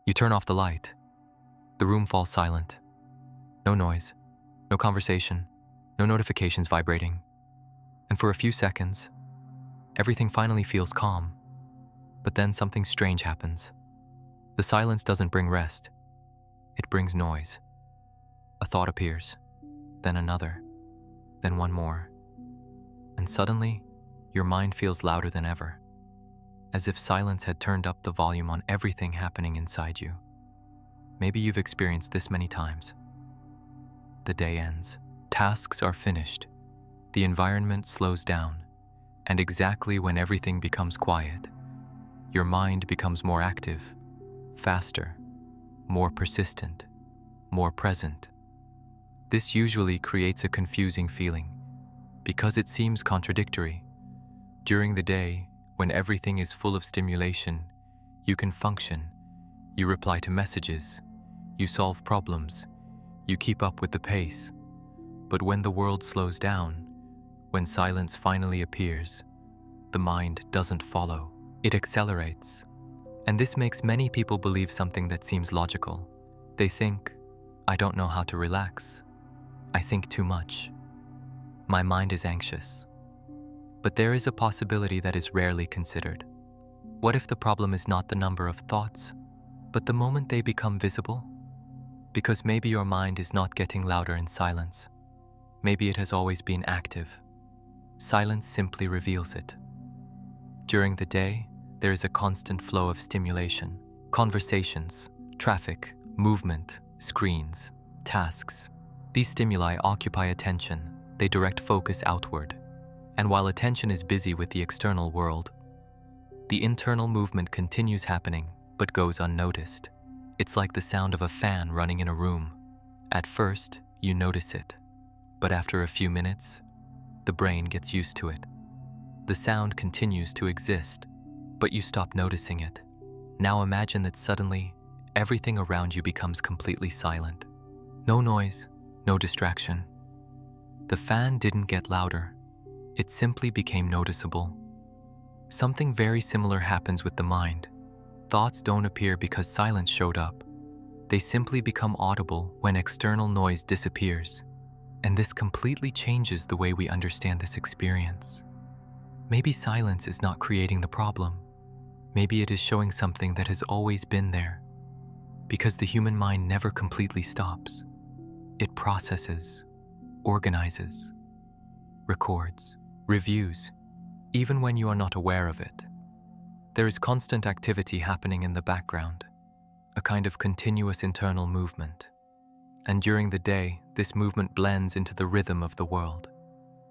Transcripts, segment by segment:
You turn off the light. The room falls silent. No noise, no conversation, no notifications vibrating. And for a few seconds, everything finally feels calm. But then something strange happens. The silence doesn't bring rest. It brings noise. A thought appears, then another, then one more. And suddenly, your mind feels louder than ever, as if silence had turned up the volume on everything happening inside you. Maybe you've experienced this many times. The day ends. Tasks are finished. The environment slows down. And exactly when everything becomes quiet, your mind becomes more active, faster, more persistent, more present. This usually creates a confusing feeling because it seems contradictory. During the day, when everything is full of stimulation, you can function. You reply to messages. You solve problems. You keep up with the pace. But when the world slows down, when silence finally appears, the mind doesn't follow. It accelerates. And this makes many people believe something that seems logical. They think, I don't know how to relax. I think too much. My mind is anxious. But there is a possibility that is rarely considered. What if the problem is not the number of thoughts, but the moment they become visible? Because maybe your mind is not getting louder in silence. Maybe it has always been active. Silence simply reveals it. During the day, there is a constant flow of stimulation, conversations, traffic, movement, screens, tasks. These stimuli occupy attention. They direct focus outward. And while attention is busy with the external world, the internal movement continues happening but goes unnoticed. It's like the sound of a fan running in a room. At first, you notice it, but after a few minutes, the brain gets used to it. The sound continues to exist, but you stop noticing it. Now imagine that suddenly, everything around you becomes completely silent. No noise, no distraction. The fan didn't get louder. It simply became noticeable. Something very similar happens with the mind. Thoughts don't appear because silence showed up. They simply become audible when external noise disappears. And this completely changes the way we understand this experience. Maybe silence is not creating the problem. Maybe it is showing something that has always been there. Because the human mind never completely stops. It processes, organizes, records, reviews, even when you are not aware of it. There is constant activity happening in the background, a kind of continuous internal movement. And during the day, this movement blends into the rhythm of the world.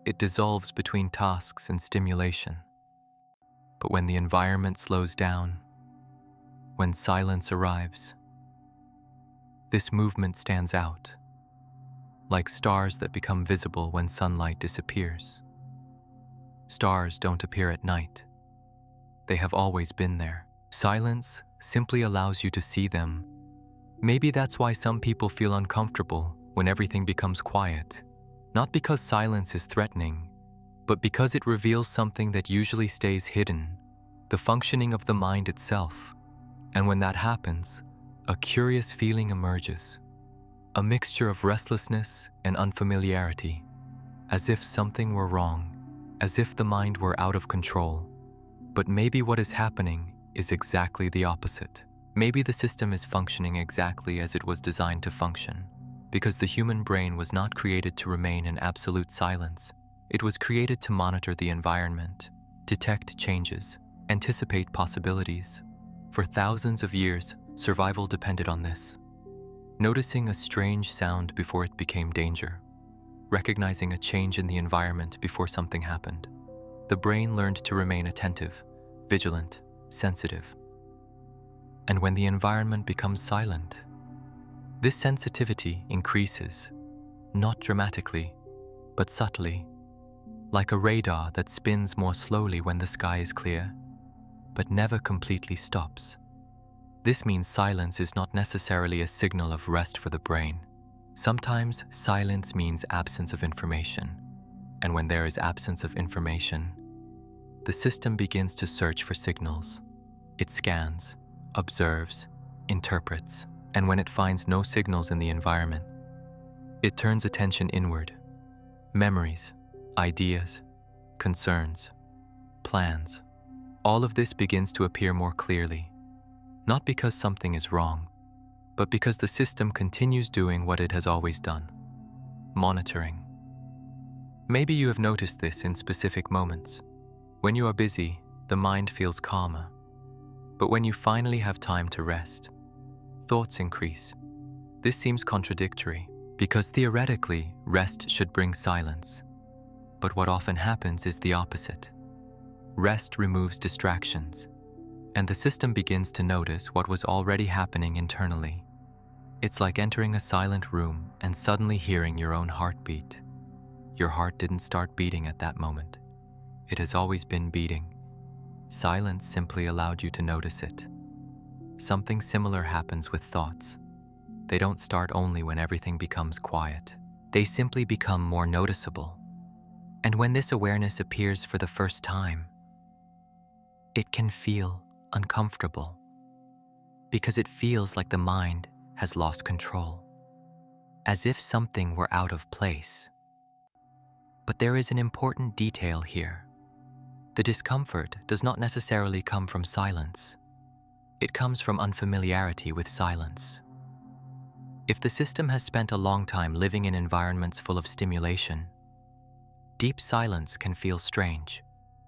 It dissolves between tasks and stimulation. But when the environment slows down, when silence arrives, this movement stands out, like stars that become visible when sunlight disappears. Stars don't appear at night. They have always been there. Silence simply allows you to see them. Maybe that's why some people feel uncomfortable when everything becomes quiet. Not because silence is threatening, but because it reveals something that usually stays hidden, the functioning of the mind itself. And when that happens, a curious feeling emerges, a mixture of restlessness and unfamiliarity, as if something were wrong, as if the mind were out of control. But maybe what is happening is exactly the opposite. Maybe the system is functioning exactly as it was designed to function, because the human brain was not created to remain in absolute silence. It was created to monitor the environment, detect changes, anticipate possibilities. For thousands of years, survival depended on this. Noticing a strange sound before it became danger, recognizing a change in the environment before something happened. The brain learned to remain attentive, vigilant, sensitive. And when the environment becomes silent, this sensitivity increases, not dramatically, but subtly, like a radar that spins more slowly when the sky is clear, but never completely stops. This means silence is not necessarily a signal of rest for the brain. Sometimes silence means absence of information, and when there is absence of information, the system begins to search for signals. It scans, observes, interprets, and when it finds no signals in the environment, it turns attention inward. Memories, ideas, concerns, plans, all of this begins to appear more clearly, not because something is wrong, but because the system continues doing what it has always done, monitoring. Maybe you have noticed this in specific moments. When you are busy, the mind feels calmer. But when you finally have time to rest, thoughts increase. This seems contradictory, because theoretically, rest should bring silence. But what often happens is the opposite. Rest removes distractions, and the system begins to notice what was already happening internally. It's like entering a silent room and suddenly hearing your own heartbeat. Your heart didn't start beating at that moment. It has always been beating. Silence simply allowed you to notice it. Something similar happens with thoughts. They don't start only when everything becomes quiet. They simply become more noticeable. And when this awareness appears for the first time, it can feel uncomfortable because it feels like the mind has lost control, as if something were out of place. But there is an important detail here. The discomfort does not necessarily come from silence. It comes from unfamiliarity with silence. If the system has spent a long time living in environments full of stimulation, deep silence can feel strange,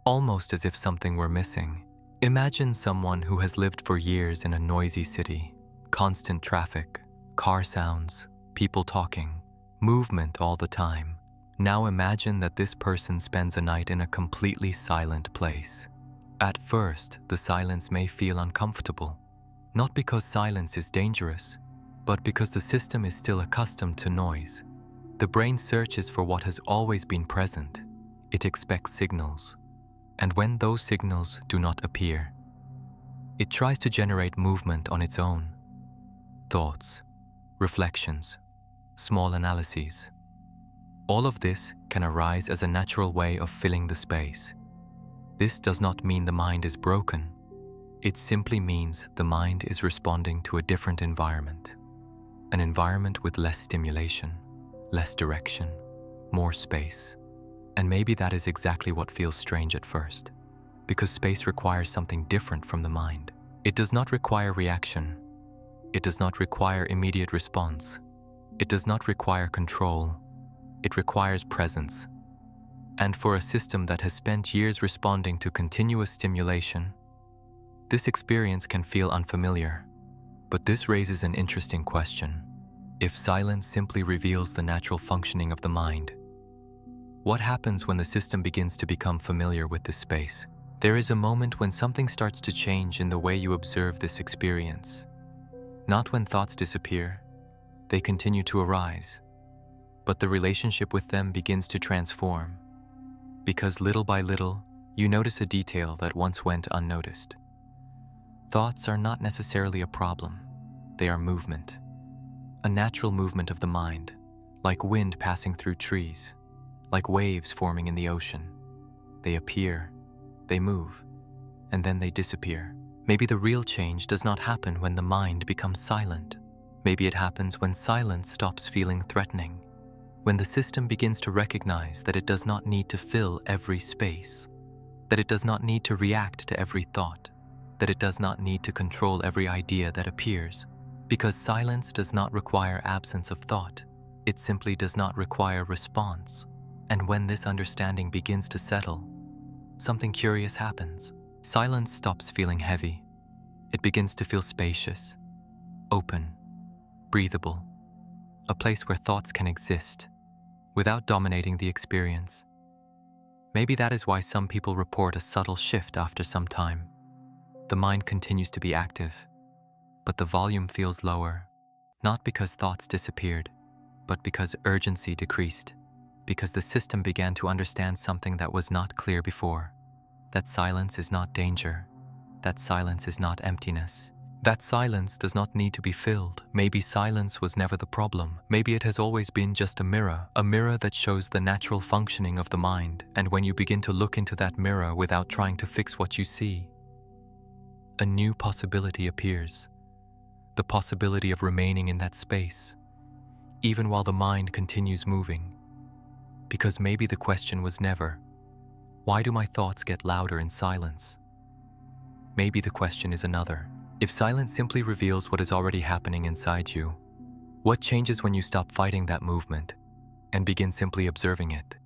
almost as if something were missing. Imagine someone who has lived for years in a noisy city, constant traffic, car sounds, people talking, movement all the time. Now imagine that this person spends a night in a completely silent place. At first, the silence may feel uncomfortable, not because silence is dangerous, but because the system is still accustomed to noise. The brain searches for what has always been present. It expects signals, and when those signals do not appear, it tries to generate movement on its own. Thoughts, reflections, small analyses. All of this can arise as a natural way of filling the space. This does not mean the mind is broken. It simply means the mind is responding to a different environment. An environment with less stimulation, less direction, more space. And maybe that is exactly what feels strange at first, because space requires something different from the mind. It does not require reaction. It does not require immediate response. It does not require control. It requires presence. And for a system that has spent years responding to continuous stimulation, this experience can feel unfamiliar. But this raises an interesting question. If silence simply reveals the natural functioning of the mind, what happens when the system begins to become familiar with this space? There is a moment when something starts to change in the way you observe this experience. Not when thoughts disappear, they continue to arise, but the relationship with them begins to transform, because little by little, you notice a detail that once went unnoticed. Thoughts are not necessarily a problem. They are movement, a natural movement of the mind, like wind passing through trees, like waves forming in the ocean. They appear, they move, and then they disappear. Maybe the real change does not happen when the mind becomes silent. Maybe it happens when silence stops feeling threatening, when the system begins to recognize that it does not need to fill every space, that it does not need to react to every thought, that it does not need to control every idea that appears, because silence does not require absence of thought. It simply does not require response. And when this understanding begins to settle, something curious happens. Silence stops feeling heavy. It begins to feel spacious, open, breathable, a place where thoughts can exist without dominating the experience. Maybe that is why some people report a subtle shift after some time. The mind continues to be active, but the volume feels lower, not because thoughts disappeared, but because urgency decreased, because the system began to understand something that was not clear before, that silence is not danger, that silence is not emptiness, that silence does not need to be filled. Maybe silence was never the problem. Maybe it has always been just a mirror that shows the natural functioning of the mind, and when you begin to look into that mirror without trying to fix what you see, a new possibility appears. the possibility of remaining in that space, even while the mind continues moving. Because maybe the question was never, why do my thoughts get louder in silence? Maybe the question is another. If silence simply reveals what is already happening inside you, what changes when you stop fighting that movement and begin simply observing it?